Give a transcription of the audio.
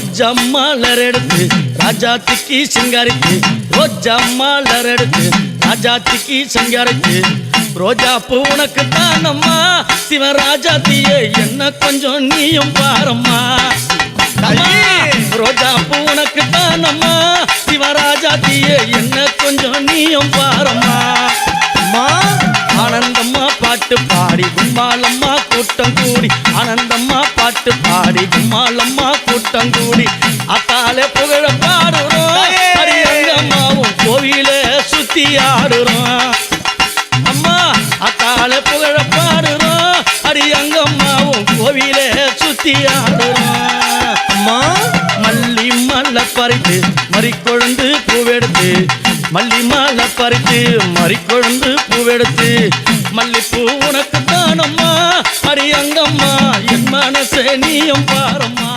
ரோஜா மலர் எடுத்து ராஜாத்திக்கு சிங்காரிக்கு ரோஜா மலர் எடுத்து ராஜாத்திக்கு சிங்காரிக்கு ரோஜா பூ உனக்கு தானம்மா சிவராஜாத்தியே என்ன கொஞ்சம் நீயும் பாரம்மா ரோஜா பூ உனக்கு தானம்மா சிவராஜாத்தியே என்ன கொஞ்சம் நீயும் பாரம்மா ஆனந்தம்மா பாட்டு பாடி கும்மாலம்மா கூட்டம் கூடி ஆனந்தம்மா பாட்டு பாடி கும்மாலம்மா கூட்டம் கூடி அத்தாலே புகழ பாடுறோம் அரியங்கம்மாவும் கோவில சுத்தி ஆடுறோம் அம்மா அத்தாலே புகழ பாடுறோம் அரியங்கம்மாவும் கோவில சுத்தி ஆடுறோம் அம்மா மல்லி மல்ல பறித்து மறிக்கொழுந்து பூவெடுத்து மல்லி மாலை பறித்து மறிக்கொழுந்து பூவெடுத்து மல்லிப்பூ உனக்கு தானம்மா அரியங்கம்மா என் மனசே நீயும் பாரம்மா.